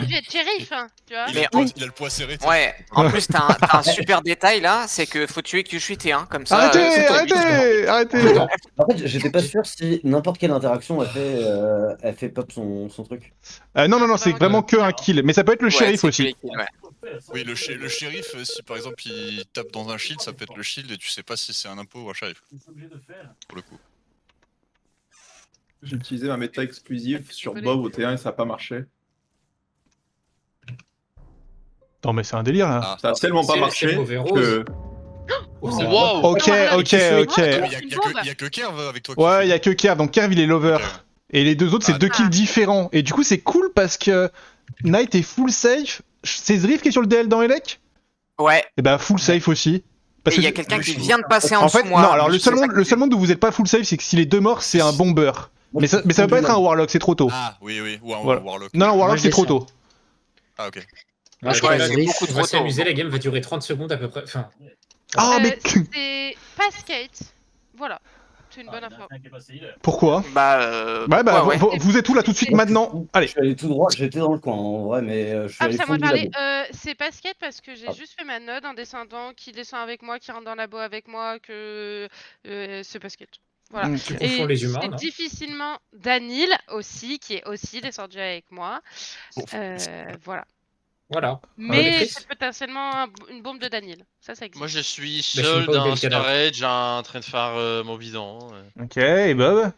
dû être shérif, hein, tu vois. Il a le poids serré. Ouais, en plus t'as un super détail là, c'est que faut tuer Kyushi T1 comme ça. Arrêtez. En fait, j'étais pas sûr si n'importe quelle interaction elle fait pop son truc. Non, c'est vraiment que un kill. Mais ça peut être le shérif aussi. Oui, le shérif, si par exemple il tape dans un shield, ça peut être le shield et tu sais pas si c'est un impôt ou un shérif. Pour le coup. J'ai utilisé ma méta exclusive sur Bob au T1 et ça a pas marché. Non mais c'est un délire là. Ah. Ça a tellement pas marché que... Wow. Ok. Il y a que Kerv avec toi. Ouais, il y a que Kerv, donc Kerv il est lover. Et les deux autres c'est deux kills différents. Et du coup c'est cool parce que Knight est full safe. C'est Zriff qui est sur le DL dans Elec. Ouais. Et bah full safe aussi. Parce il y a que quelqu'un qui vient de passer en fait, dessous moi. non, alors le seul monde où vous êtes pas full safe c'est que si les deux morts c'est un bomber. Mais ça peut pas être un Warlock, c'est trop tôt. Ah oui, ou un Warlock. Non, Warlock c'est trop tôt. Ah ok. Moi je crois beaucoup qu'on trop va tôt. s'amuser, la game va durer 30 secondes à peu près. Enfin, Ah mais... C'est pas skate. Voilà. C'est une bonne info. Pourquoi vous êtes où là tout de suite maintenant? Allez. Je suis allé tout droit, j'étais dans le coin en vrai, mais je suis allé c'est à moi fond de du labo. parler. C'est pas skate parce que j'ai juste fait ma node en descendant, qui descend avec moi, qui rentre dans le labo avec moi, que c'est pas skate. Voilà. tu confonds les humains, c'est non? difficilement Danil aussi, qui est aussi descendu avec moi. Voilà. Voilà. Mais c'est potentiellement une bombe de Danil. Ça existe. Moi je suis je suis seul pas au dans un Belkada. storage en train de faire mon bidon. Ok, et Bob?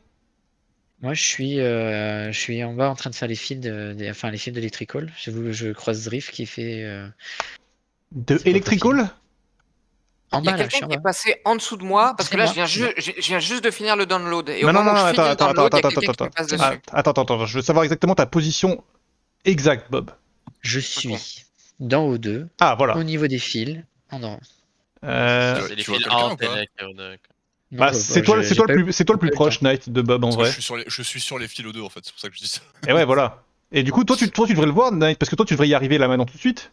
Moi, je suis en bas en train de faire les fils d'Electrical. Je croise Zriff qui fait. De Electrical? En Il y a bas, là, je suis quelqu'un en qui est bas. passé en dessous de moi parce C'est que là moi. je viens juste de finir le download. Et au Non, moment où je finis le attends, download, il y a quelqu'un qui me passe dessus. attends, je veux savoir exactement ta position exacte, Bob. Je suis dans O2, Ah, voilà. au niveau des fils. Non, C'est les tu vois fils quelqu'un en ou pas Telec. Bah, c'est toi le plus proche, Knight, de Bob en vrai. Je suis sur les fils O2 en fait, c'est pour ça que je dis ça. Et ouais, voilà. Et du coup, toi, tu devrais le voir, Knight, parce que toi, tu devrais y arriver là maintenant tout de suite.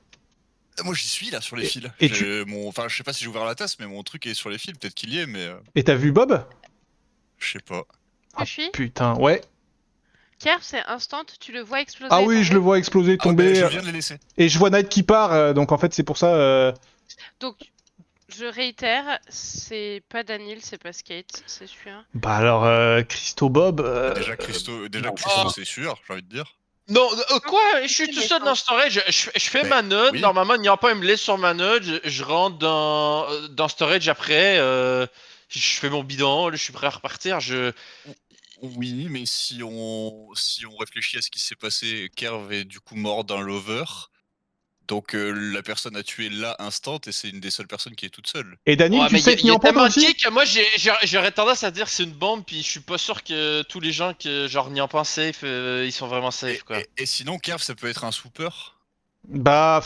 Moi j'y suis là sur les fils. et Enfin, je sais pas si j'ai ouvert la tasse, mais mon truc est sur les fils, peut-être qu'il y est, mais Et t'as vu Bob? je sais pas. Je suis. Putain, ouais. Kerf, c'est instant, tu le vois exploser. Ah oui, je le vois exploser, tomber. Je viens de les laisser. Et je vois Knight qui part, donc en fait, c'est pour ça. Donc, je réitère, c'est pas Danil, c'est pas Skate, c'est sûr. Bah alors, Christo Bob. Déjà Christo, c'est sûr, j'ai envie de dire. Non, quoi? Je suis tout seul dans storage. Je fais ma node. oui. Normalement, il n'y a pas, il me laisse sur ma node. Je rentre dans storage après. Je fais mon bidon. Je suis prêt à repartir. Oui, mais si on réfléchit à ce qui s'est passé, Kerv est du coup mort d'un lover. Donc la personne a tué là instant et c'est une des seules personnes qui est toute seule. Et Daniel, Ouais, tu mais sais il qu'il y y a en prend tellement de aussi? kick que moi j'aurais tendance à dire que c'est une bombe, puis je suis pas sûr que tous les gens que genre n'y en pas safe, ils sont vraiment safe quoi. Et sinon, Kerv, ça peut être un swooper. Bah.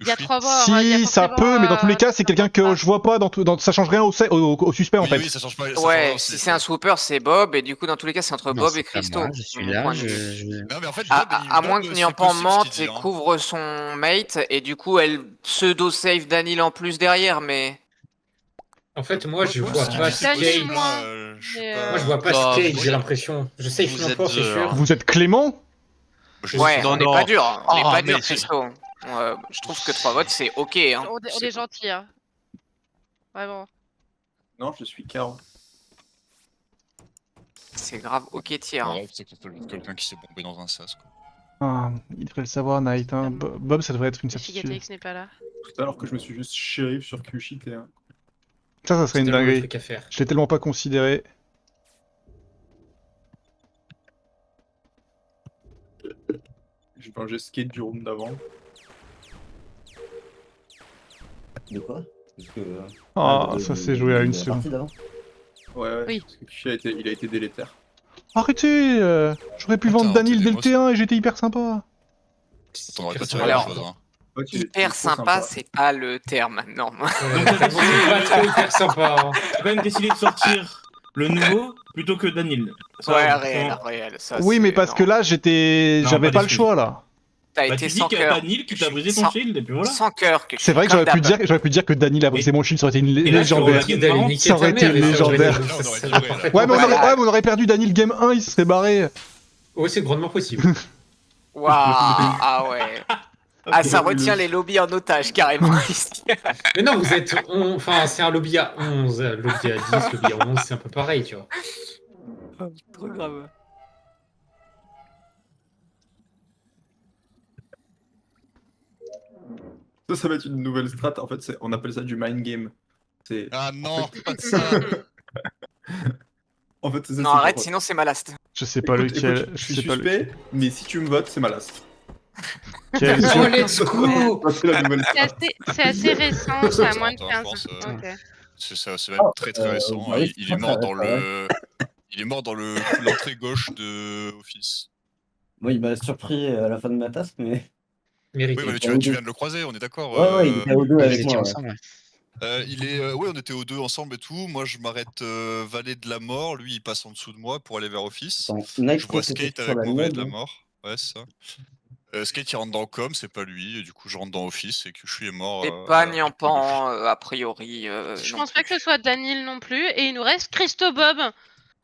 Il y a 3 morts. Si, ça peut, mais dans tous les cas, c'est quelqu'un que je vois pas. Ça change rien au suspect en fait. Oui, ça change pas. Ouais, si c'est un swooper, c'est Bob, et du coup, dans tous les cas, c'est entre Non, Bob c'est et pas Christo. moi, je suis mon là, point de vue. Non, mais en fait, À moins que Nyampan possible mente ce qu'il et dit, hein. couvre son mate, et du coup, elle pseudo-save Danil en plus derrière, mais. En fait, moi je vois Ce qu'il pas dit, c'est Danil, Skate. possible, moi. hein, je sais Mais, pas. Moi je vois pas Ah, Skate, vous j'ai l'impression. Je sais que vous je suis êtes c'est sûr. dur. Vous êtes Clément? Ouais, Non, on n'est non. pas dur. On n'est Ah, pas dur, mais- Christo. Je trouve que 3 votes, c'est ok. Hein. On est gentil, hein. Vraiment. Non, je suis Kerv. C'est grave ok tiers. hein. Ouais, c'est quelqu'un qui s'est bombé dans un sas quoi. Ah, il devrait le savoir, Knight. Hein. Bob, ça devrait être une certitude. Figatex n'est pas là. Tout à l'heure que je me suis juste shérif sur Kyushi T1. Ça serait une C'est tellement de dinguerie. trucs à faire. Je l'ai tellement pas considéré. J'ai mangé skate du room d'avant. De quoi? Parce que, Ah, ça s'est joué à une la seconde. partie d'avant. Ouais, Oui. parce que Kyushi il a été délétère. Arrêtez J'aurais pu vendre Attends, Daniel dès le moi, T1 et j'étais hyper sympa. T'en aurais pas tiré Alors, grand chose. Hein. Ouais, il était Hyper trop sympa, c'est pas le terme, non. C'est pas trop hyper sympa. hein. J'ai quand même décidé de sortir le nouveau plutôt que Danil. Ça, Ouais, on- réel. Ça, Oui, c'est- mais parce non. que là, j'avais Non, pas pas le du choix là. T'as Bah, été tu dis sans qu'il y a cœur. Danil qui t'a brisé ton Sans- shield et puis voilà. Sans cœur. C'est vrai que j'aurais pu dire que Daniel a brisé mon shield, ça aurait été une Et là, tu légendaire. aurais Il allait niquer Ça aurait ta été mère, et ça aurait légendaire. été- Là, on ça aurait serait joué, là. parfaitement- Ouais, mais Voilà. on aurait perdu Daniel game 1, il se serait barré. Ouais, c'est grandement possible. Waouh, ah ouais. Ah, ça retient les lobbies en otage, carrément. ici. Mais non, vous êtes. Enfin, c'est un lobby à 11, lobby à 10, lobby à 11, c'est un peu pareil, tu vois. Trop grave. Ça va être une nouvelle strat. En fait, on appelle ça du mind game. C'est. Ah non, pas de ça. En fait, c'est ça. Non, c'est arrête, genre, sinon c'est ma last. Je sais pas écoute, lequel. je Je suis sais pas suspect, mais si tu me votes, c'est ma last. lequel. Oh, let's go! C'est la nouvelle strat. C'est assez récent, c'est à moins de Je 15. pense, Ok. c'est même très récent. bah oui, Il c'est est mort très dans récent, le. Il est mort dans l'entrée gauche de Office. Moi, il m'a surpris à la fin de ma task, mais. Mérité. Oui, mais tu viens de le croiser, on est d'accord. Ouais, il était au 2 Vous avec étiez moi. ensemble, ouais. Ouais, on était aux deux ensemble et tout. Moi, je m'arrête Vallée de la Mort. Lui, il passe en dessous de moi pour aller vers Office. Attends, Night Je vois Coast était Skate sur avec la moi Vallée de la node. Mort. Ouais, c'est ça. Skate, il rentre dans Com, c'est pas lui. Et du coup, je rentre dans Office et Kyushi est mort. Et pas depuis. Niampan, a priori. Je non pense pas plus. que ce soit Daniel non plus. Et il nous reste Christo Bob.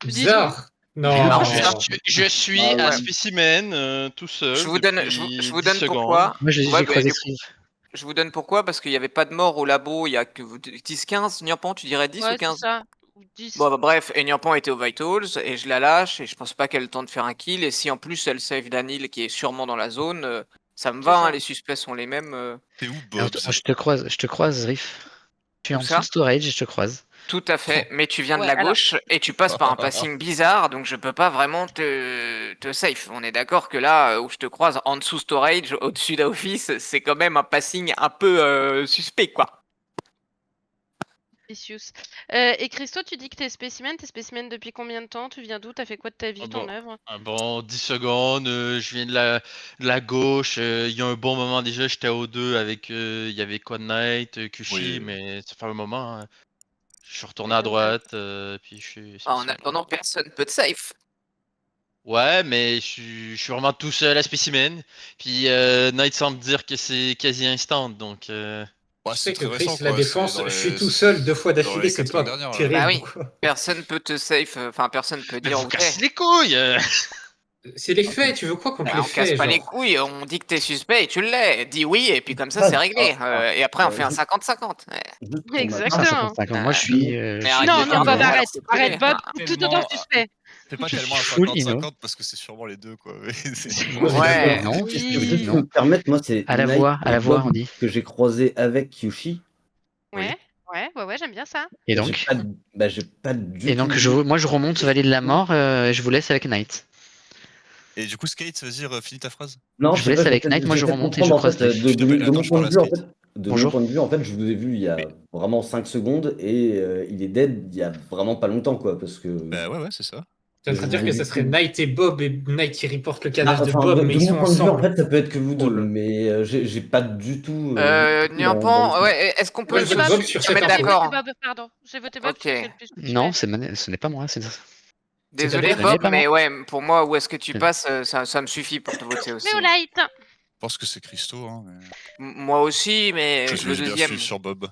Bizarre! Non! Alors, Je suis Ah, à ouais. spécimen tout seul. Je vous donne, depuis je vous 10 donne secondes. pourquoi. Moi, j'ai Ouais, bah, croisé du coup, Steve. je vous donne pourquoi, parce qu'il n'y avait pas de mort au labo, il y a que 10-15. Niampan, tu dirais 10 Ouais, ou c'est 15? ça. Ou 10. Bon, bah, bref, et Niampan était au Vitals, et je la lâche, et je pense pas qu'elle ait le temps de faire un kill, et si en plus elle save Danil, qui est sûrement dans la zone, ça me C'est va, hein, ça. les suspects sont les mêmes. T'es où, Alors, Bob je te croise, Riff. Tu es Où en ça dessous storage et je te croise. Tout à fait, mais tu viens de Ouais, la alors- gauche, et tu passes par un passing bizarre, donc je peux pas vraiment te safe. On est d'accord que là, où je te croise, en dessous storage, au-dessus d'office, c'est quand même un passing un peu suspect, quoi. Vicious. Et Christo, tu dis que t'es spécimen depuis combien de temps? Tu viens d'où? T'as fait quoi de ta vie, Ah ton bon. œuvre? Ah bon, 10 secondes, je viens de la gauche. Il y a un bon moment déjà, j'étais au 2 avec. Il y avait Quad Knight, Kushi, Oui. mais ça fait un moment. Hein. Je suis retourné à droite, puis je suis. En spécimen. attendant, personne peut te safe. Ouais, mais je suis vraiment tout seul à spécimen. Puis Knight semble dire que c'est quasi instant, donc. Ouais, Tu c'est sais que très Chris, récent, la quoi. défense, c'est dans je suis les- tout seul 2 fois dans d'affilée, les c'est 4-5 pas dernières, là. terrible. Bah oui. quoi. Personne peut te safe, enfin personne peut Mais dire vous ok. cassez les couilles C'est les faits, tu veux quoi contre Bah, les on casse faits, pas les genre? couilles, on dit que t'es suspect et tu l'es. Dis oui, et puis comme ça Ah, c'est réglé. Et après on ouais, fait un juste- 50-50. Ouais. Juste pour ma Exactement. part, 55 ans. Moi, je suis. je Mais suis arrête Non, de non, dire Bob, non, alors arrête. c'est très Arrête, bien. Bob. Tout autant suspect. C'est pas Je tellement un suis full 50-50 parce que c'est sûrement les deux, quoi. Mais Ouais. Non, Oui. Si je peux me permettre, moi, c'est à la Night voix, et on Bob dit. que j'ai croisé avec Kyushi. Ouais, ouais, j'aime bien ça. Et J'ai donc, pas du tout. moi, je remonte Vallée de la Mort et je vous laisse avec Knight. Et du coup, Skate, vas-y, finis ta phrase. Non, Je je vous sais laisse pas, avec Knight, moi, je j'essaie de remonte et comprendre, je en croise fait, Riff. Attends, mon je point parle de à vue, en Skate. fait, de mon Bonjour. point de vue, en fait, je vous ai vu il y a vraiment 5 secondes et il est dead il y a vraiment pas longtemps, quoi, parce que. Bah ouais, c'est ça. T'es en train de dire que ça serait Knight et Bob et Knight qui reporte le cadavre de Enfin, Bob, mais de ils mon sont point de vue, en ensemble. fait, ça peut être que vous deux, Oh là. mais j'ai pas du tout. Niampan, ouais, est-ce qu'on peut Ouais, je vote Bob se sur se cette mettre info. J'ai d'accord? voté Bob, pardon. J'ai voté Bob, Ok. parce que c'est le plus suspect. Non, ce n'est pas moi. Désolé C'est-à-dire Bob, pas mais moi. ouais, pour moi, où est-ce que tu C'est- passes, ça me suffit pour te voter aussi. Léolite. Je pense que c'est Christo. Hein, mais... Moi aussi, mais Je le suis bien deuxième. suivre sur Bob.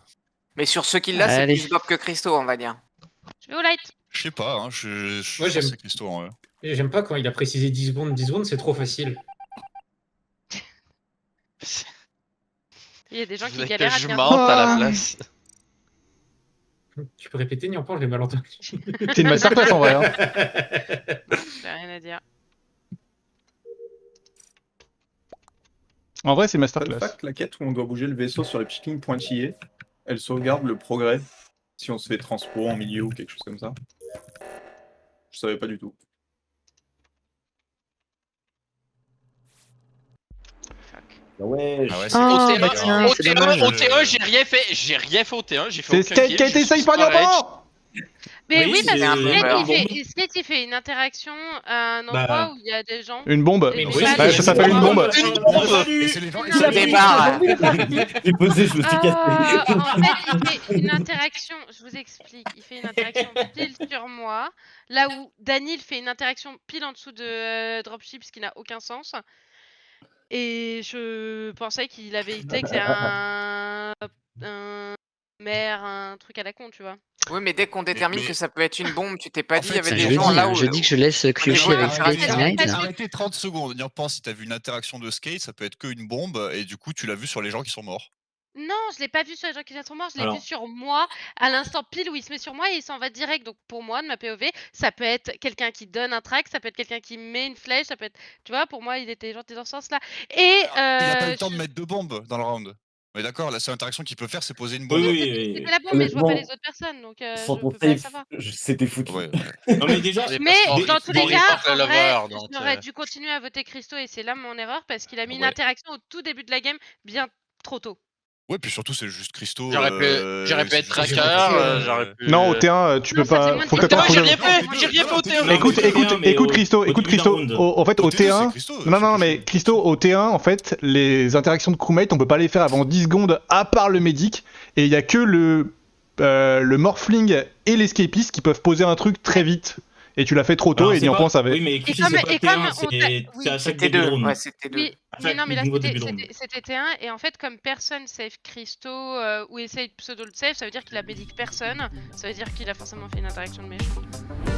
Mais sur ce qu'il a, c'est Allez. plus Bob que Christo, on va dire. Je vais au light. Je sais pas, hein, je Moi, pense que j'aime. c'est Christo en vrai. Et j'aime pas quand il a précisé 10 secondes. 10 secondes, c'est trop facile. Il y a des gens Je qui voulais galèrent que à je tenir. mente à la Ah. place. Tu peux répéter, Niampan, je l'ai mal entendu. C'est une masterclass en vrai. Hein. J'ai rien à dire. En vrai, c'est Fun masterclass. fact, la quête où on doit bouger le vaisseau sur les petites lignes pointillées, elle sauvegarde le progrès si on se fait transpo en milieu ou quelque chose comme ça. Je savais pas du tout. Ouais, Ah ouais, Ah, c'est bah Christo. tiens, c'est dommage. Au T1, j'ai rien fait. J'ai rien fait au T1. J'ai fait C'est aucun Skate kill, qui a été je suis safe par storage. Niampan. Mais Oui, oui, parce c'est que un un bummer. Skate, il fait une interaction à un endroit Bah. où il y a des gens. Une bombe. Mais oui, oui, Ouais, ça s'appelle une bombe. Une bombe. Et c'est les gens- Non, c'est les mais- gens- J'ai posé, je me suis cassé. En fait, il fait une interaction, je vous explique, il fait une interaction pile sur moi, là où Daniel fait une interaction pile en dessous de Dropship, ce qui n'a aucun sens. Et je pensais qu'il avait été que c'est un mère, un truc à la con, tu vois. Oui, mais dès qu'on détermine mais- que ça peut être une bombe, tu t'es pas En dit, fait, il y avait c'est- des Je gens dis, là où. je dis que je laisse Kyushi Ouais, avec arrêtez, Skate arrêtez. Knight. Arrêtez 30 secondes. On y repense, si t'as vu une interaction de Skate, ça peut être qu'une bombe, et du coup, tu l'as vu sur les gens qui sont morts. Non, je l'ai pas vu sur les gens qui sont morts, je l'ai Alors. vu sur moi, à l'instant pile où il se met sur moi et il s'en va direct. Donc pour moi, de ma POV, ça peut être quelqu'un qui donne un track, ça peut être quelqu'un qui met une flèche, ça peut être... Tu vois, pour moi, il était gentil dans ce sens-là. Et Il a pas le temps de je- mettre deux bombes dans le round. Mais d'accord, la seule interaction qu'il peut faire, c'est poser une Oui, bombe. oui, c'était oui. la bombe, mais je vois pas les Honnêtement, autres personnes, donc Sans je ton peux pas le safe, savoir. c'était foutu. Ouais. Non, mais déjà, Oui, Mais parce qu'on- dans tous on les cas, reporte le en vrai, lover, donc, j'aurais dû continuer à voter Christo et c'est là mon erreur parce qu'il a mis une Ouais. interaction au tout début de la game bien trop tôt. Ouais, puis surtout, c'est juste Christo. J'aurais pu être c'est tracker, juste- j'aurais pu. Non, au T1, tu Non, peux ça fait pas. moins de Faut que 10 t'attendes secondes. j'ai prochaine- rien fait, j'ai rien fait au T1. Non, Écoute, mais écoute, mais écoute au- Christo, au écoute début d'un Christo. round. En fait, au Au T2, c'est T1, Christo, non, c'est non, plus mais chaud. Christo, au T1, en fait, les interactions de crewmate, on peut pas les faire avant 10 secondes, à part le médic, et il y a que le morphling et l'escapiste qui peuvent poser un truc très vite. Et tu l'as fait trop tôt, Alors, et c'est Niampan pas- savait. Oui, mais Clichy, comme- c'est pas et T1, comme on c'est t'a- à chaque C'était début de deux, round. ouais, c'était deux. Oui, À mais chaque non, mais là niveau de début de c'était round. c'était T1 et en fait comme personne save Christo ou essaye pseudo le save, ça veut dire qu'il a médic personne, ça veut dire qu'il a forcément fait une interaction de méchant.